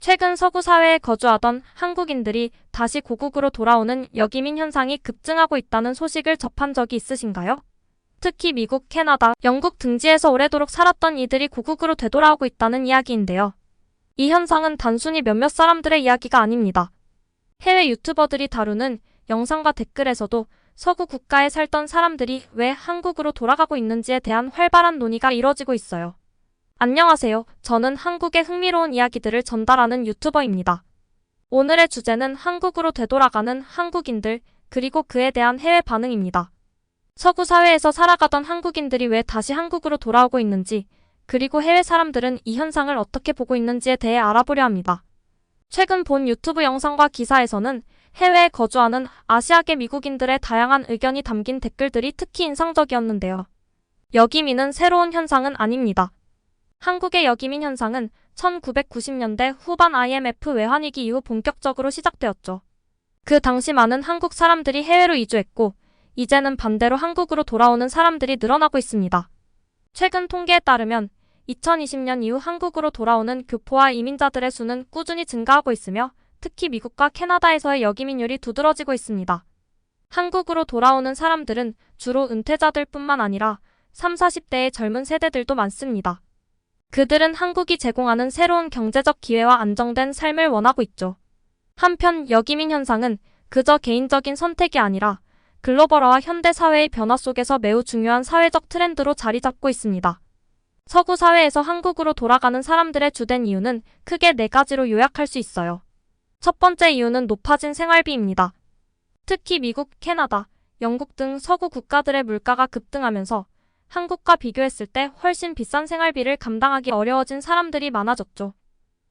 최근 서구 사회에 거주하던 한국인들이 다시 고국으로 돌아오는 역이민 현상이 급증하고 있다는 소식을 접한 적이 있으신가요? 특히 미국, 캐나다, 영국 등지에서 오래도록 살았던 이들이 고국으로 되돌아오고 있다는 이야기인데요. 이 현상은 단순히 몇몇 사람들의 이야기가 아닙니다. 해외 유튜버들이 다루는 영상과 댓글에서도 서구 국가에 살던 사람들이 왜 한국으로 돌아가고 있는지에 대한 활발한 논의가 이뤄지고 있어요. 안녕하세요. 저는 한국의 흥미로운 이야기들을 전달하는 유튜버입니다. 오늘의 주제는 한국으로 되돌아가는 한국인들, 그리고 그에 대한 해외 반응입니다. 서구 사회에서 살아가던 한국인들이 왜 다시 한국으로 돌아오고 있는지, 그리고 해외 사람들은 이 현상을 어떻게 보고 있는지에 대해 알아보려 합니다. 최근 본 유튜브 영상과 기사에서는 해외에 거주하는 아시아계 미국인들의 다양한 의견이 담긴 댓글들이 특히 인상적이었는데요. 역이민은 새로운 현상은 아닙니다. 한국의 역이민 현상은 1990년대 후반 IMF 외환위기 이후 본격적으로 시작되었죠. 그 당시 많은 한국 사람들이 해외로 이주했고, 이제는 반대로 한국으로 돌아오는 사람들이 늘어나고 있습니다. 최근 통계에 따르면 2020년 이후 한국으로 돌아오는 교포와 이민자들의 수는 꾸준히 증가하고 있으며 특히 미국과 캐나다에서의 역이민율이 두드러지고 있습니다. 한국으로 돌아오는 사람들은 주로 은퇴자들 뿐만 아니라 30, 40대의 젊은 세대들도 많습니다. 그들은 한국이 제공하는 새로운 경제적 기회와 안정된 삶을 원하고 있죠. 한편 역이민 현상은 그저 개인적인 선택이 아니라 글로벌화와 현대 사회의 변화 속에서 매우 중요한 사회적 트렌드로 자리 잡고 있습니다. 서구 사회에서 한국으로 돌아가는 사람들의 주된 이유는 크게 4가지로 요약할 수 있어요. 첫 번째 이유는 높아진 생활비입니다. 특히 미국, 캐나다, 영국 등 서구 국가들의 물가가 급등하면서 한국과 비교했을 때 훨씬 비싼 생활비를 감당하기 어려워진 사람들이 많아졌죠.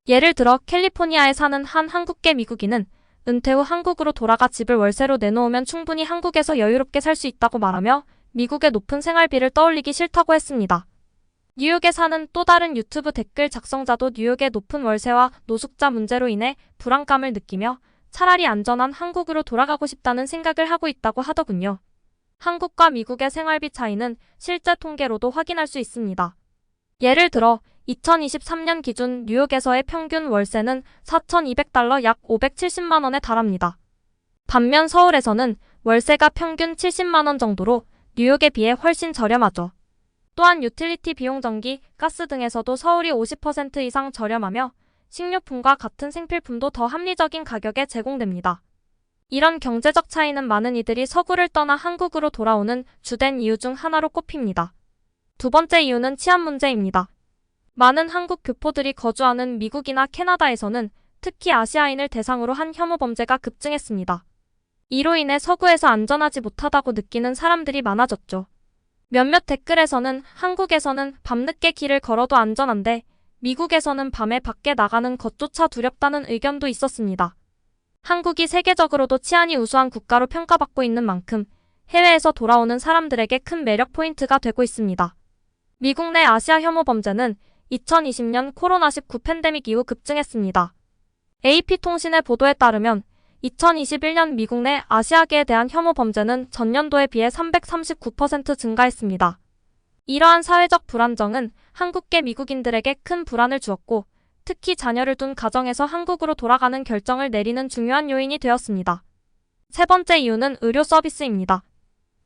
예를 들어 캘리포니아에 사는 한 한국계 미국인은 은퇴 후 한국으로 돌아가 집을 월세로 내놓으면 충분히 한국에서 여유롭게 살 수 있다고 말하며 미국의 높은 생활비를 떠올리기 싫다고 했습니다. 뉴욕에 사는 또 다른 유튜브 댓글 작성자도 뉴욕의 높은 월세와 노숙자 문제로 인해 불안감을 느끼며 차라리 안전한 한국으로 돌아가고 싶다는 생각을 하고 있다고 하더군요. 한국과 미국의 생활비 차이는 실제 통계로도 확인할 수 있습니다. 예를 들어 2023년 기준 뉴욕에서의 평균 월세는 4,200달러 약 570만 원에 달합니다. 반면 서울에서는 월세가 평균 70만 원 정도로 뉴욕에 비해 훨씬 저렴하죠. 또한 유틸리티 비용 전기, 가스 등에서도 서울이 50% 이상 저렴하며 식료품과 같은 생필품도 더 합리적인 가격에 제공됩니다. 이런 경제적 차이는 많은 이들이 서구를 떠나 한국으로 돌아오는 주된 이유 중 하나로 꼽힙니다. 두 번째 이유는 치안 문제입니다. 많은 한국 교포들이 거주하는 미국이나 캐나다에서는 특히 아시아인을 대상으로 한 혐오 범죄가 급증했습니다. 이로 인해 서구에서 안전하지 못하다고 느끼는 사람들이 많아졌죠. 몇몇 댓글에서는 한국에서는 밤늦게 길을 걸어도 안전한데 미국에서는 밤에 밖에 나가는 것조차 두렵다는 의견도 있었습니다. 한국이 세계적으로도 치안이 우수한 국가로 평가받고 있는 만큼 해외에서 돌아오는 사람들에게 큰 매력 포인트가 되고 있습니다. 미국 내 아시아 혐오 범죄는 2020년 코로나19 팬데믹 이후 급증했습니다. AP통신의 보도에 따르면 2021년 미국 내 아시아계에 대한 혐오 범죄는 전년도에 비해 339% 증가했습니다. 이러한 사회적 불안정은 한국계 미국인들에게 큰 불안을 주었고 특히 자녀를 둔 가정에서 한국으로 돌아가는 결정을 내리는 중요한 요인이 되었습니다. 세 번째 이유는 의료 서비스입니다.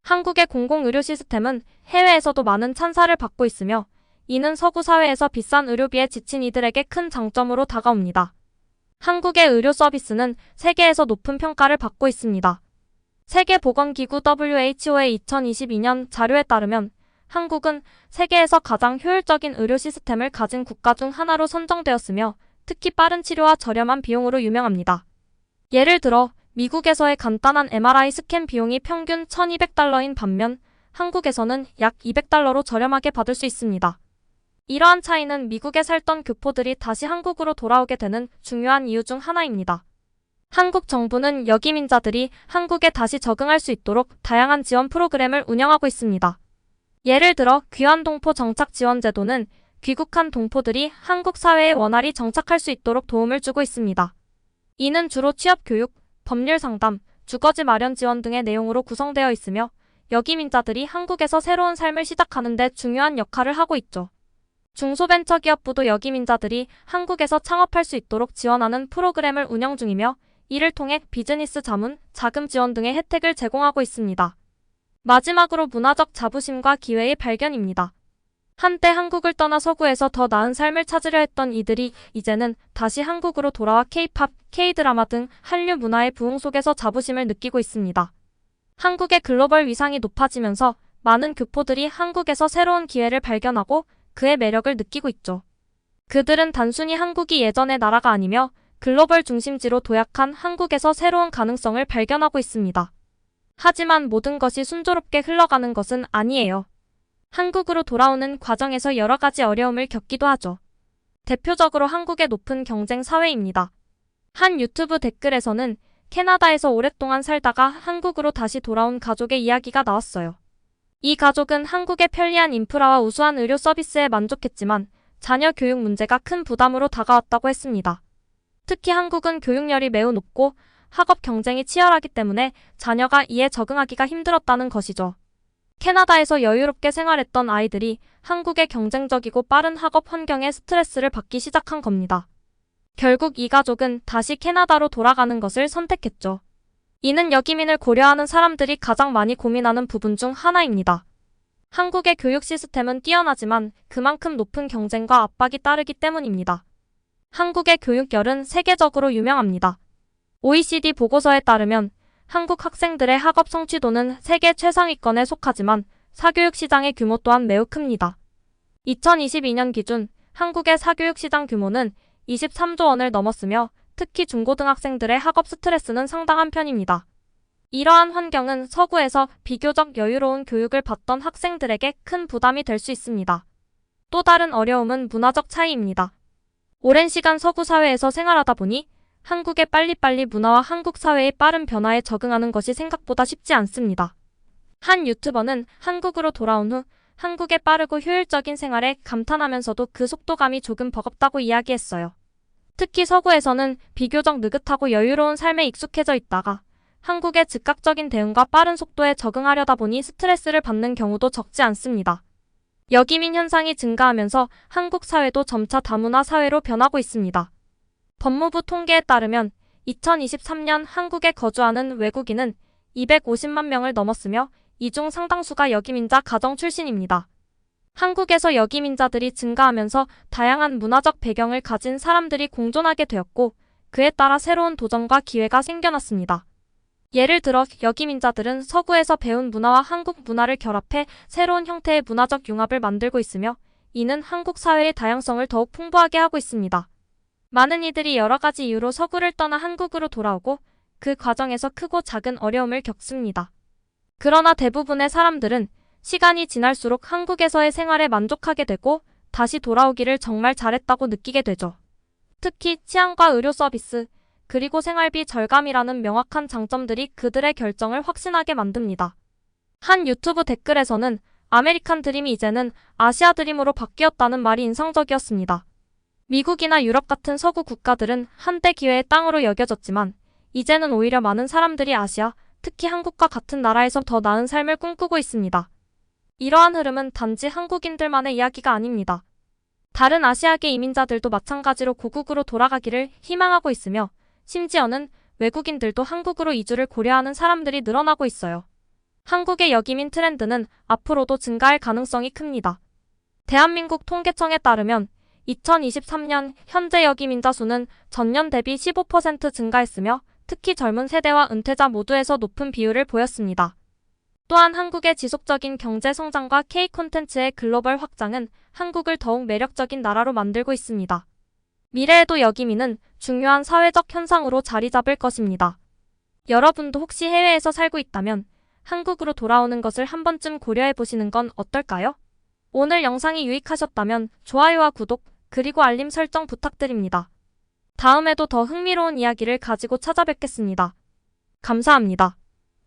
한국의 공공의료 시스템은 해외에서도 많은 찬사를 받고 있으며 이는 서구 사회에서 비싼 의료비에 지친 이들에게 큰 장점으로 다가옵니다. 한국의 의료 서비스는 세계에서 높은 평가를 받고 있습니다. 세계보건기구 WHO의 2022년 자료에 따르면 한국은 세계에서 가장 효율적인 의료 시스템을 가진 국가 중 하나로 선정되었으며 특히 빠른 치료와 저렴한 비용으로 유명합니다. 예를 들어 미국에서의 간단한 MRI 스캔 비용이 평균 1,200달러인 반면 한국에서는 약 200달러로 저렴하게 받을 수 있습니다. 이러한 차이는 미국에 살던 교포들이 다시 한국으로 돌아오게 되는 중요한 이유 중 하나입니다. 한국 정부는 역이민자들이 한국에 다시 적응할 수 있도록 다양한 지원 프로그램을 운영하고 있습니다. 예를 들어 귀환동포 정착지원제도는 귀국한 동포들이 한국 사회에 원활히 정착할 수 있도록 도움을 주고 있습니다. 이는 주로 취업교육, 법률 상담, 주거지 마련 지원 등의 내용으로 구성되어 있으며 역이민자들이 한국에서 새로운 삶을 시작하는 데 중요한 역할을 하고 있죠. 중소벤처기업부도 여기민자들이 한국에서 창업할 수 있도록 지원하는 프로그램을 운영 중이며 이를 통해 비즈니스 자문, 자금 지원 등의 혜택을 제공하고 있습니다. 마지막으로 문화적 자부심과 기회의 발견입니다. 한때 한국을 떠나 서구에서 더 나은 삶을 찾으려 했던 이들이 이제는 다시 한국으로 돌아와 K-팝, K-드라마 등 한류 문화의 부흥 속에서 자부심을 느끼고 있습니다. 한국의 글로벌 위상이 높아지면서 많은 교포들이 한국에서 새로운 기회를 발견하고 그의 매력을 느끼고 있죠. 그들은 단순히 한국이 예전의 나라가 아니며 글로벌 중심지로 도약한 한국에서 새로운 가능성을 발견하고 있습니다. 하지만 모든 것이 순조롭게 흘러가는 것은 아니에요. 한국으로 돌아오는 과정에서 여러 가지 어려움을 겪기도 하죠. 대표적으로 한국의 높은 경쟁 사회입니다. 한 유튜브 댓글에서는 캐나다에서 오랫동안 살다가 한국으로 다시 돌아온 가족의 이야기가 나왔어요. 이 가족은 한국의 편리한 인프라와 우수한 의료 서비스에 만족했지만 자녀 교육 문제가 큰 부담으로 다가왔다고 했습니다. 특히 한국은 교육열이 매우 높고 학업 경쟁이 치열하기 때문에 자녀가 이에 적응하기가 힘들었다는 것이죠. 캐나다에서 여유롭게 생활했던 아이들이 한국의 경쟁적이고 빠른 학업 환경에 스트레스를 받기 시작한 겁니다. 결국 이 가족은 다시 캐나다로 돌아가는 것을 선택했죠. 이는 여기민을 고려하는 사람들이 가장 많이 고민하는 부분 중 하나입니다. 한국의 교육 시스템은 뛰어나지만 그만큼 높은 경쟁과 압박이 따르기 때문입니다. 한국의 교육열은 세계적으로 유명합니다. OECD 보고서에 따르면 한국 학생들의 학업 성취도는 세계 최상위권에 속하지만 사교육 시장의 규모 또한 매우 큽니다. 2022년 기준 한국의 사교육 시장 규모는 23조 원을 넘었으며 특히 중고등학생들의 학업 스트레스는 상당한 편입니다. 이러한 환경은 서구에서 비교적 여유로운 교육을 받던 학생들에게 큰 부담이 될 수 있습니다. 또 다른 어려움은 문화적 차이입니다. 오랜 시간 서구 사회에서 생활하다 보니 한국의 빨리빨리 문화와 한국 사회의 빠른 변화에 적응하는 것이 생각보다 쉽지 않습니다. 한 유튜버는 한국으로 돌아온 후 한국의 빠르고 효율적인 생활에 감탄하면서도 그 속도감이 조금 버겁다고 이야기했어요. 특히 서구에서는 비교적 느긋하고 여유로운 삶에 익숙해져 있다가 한국의 즉각적인 대응과 빠른 속도에 적응하려다 보니 스트레스를 받는 경우도 적지 않습니다. 여기민 현상이 증가하면서 한국 사회도 점차 다문화 사회로 변하고 있습니다. 법무부 통계에 따르면 2023년 한국에 거주하는 외국인은 250만 명을 넘었으며 이 중 상당수가 여기민자 가정 출신입니다. 한국에서 여기민자들이 증가하면서 다양한 문화적 배경을 가진 사람들이 공존하게 되었고 그에 따라 새로운 도전과 기회가 생겨났습니다. 예를 들어 여기민자들은 서구에서 배운 문화와 한국 문화를 결합해 새로운 형태의 문화적 융합을 만들고 있으며 이는 한국 사회의 다양성을 더욱 풍부하게 하고 있습니다. 많은 이들이 여러 가지 이유로 서구를 떠나 한국으로 돌아오고 그 과정에서 크고 작은 어려움을 겪습니다. 그러나 대부분의 사람들은 시간이 지날수록 한국에서의 생활에 만족하게 되고 다시 돌아오기를 정말 잘했다고 느끼게 되죠. 특히 치안과 의료 서비스, 그리고 생활비 절감이라는 명확한 장점들이 그들의 결정을 확신하게 만듭니다. 한 유튜브 댓글에서는 아메리칸 드림이 이제는 아시아 드림으로 바뀌었다는 말이 인상적이었습니다. 미국이나 유럽 같은 서구 국가들은 한때 기회의 땅으로 여겨졌지만 이제는 오히려 많은 사람들이 아시아, 특히 한국과 같은 나라에서 더 나은 삶을 꿈꾸고 있습니다. 이러한 흐름은 단지 한국인들만의 이야기가 아닙니다. 다른 아시아계 이민자들도 마찬가지로 고국으로 돌아가기를 희망하고 있으며 심지어는 외국인들도 한국으로 이주를 고려하는 사람들이 늘어나고 있어요. 한국의 여기민 트렌드는 앞으로도 증가할 가능성이 큽니다. 대한민국 통계청에 따르면 2023년 현재 여기민자 수는 전년 대비 15% 증가했으며 특히 젊은 세대와 은퇴자 모두에서 높은 비율을 보였습니다. 또한 한국의 지속적인 경제 성장과 K 콘텐츠의 글로벌 확장은 한국을 더욱 매력적인 나라로 만들고 있습니다. 미래에도 여기민은 중요한 사회적 현상으로 자리 잡을 것입니다. 여러분도 혹시 해외에서 살고 있다면 한국으로 돌아오는 것을 한 번쯤 고려해 보시는 건 어떨까요? 오늘 영상이 유익하셨다면 좋아요와 구독, 그리고 알림 설정 부탁드립니다. 다음에도 더 흥미로운 이야기를 가지고 찾아뵙겠습니다. 감사합니다.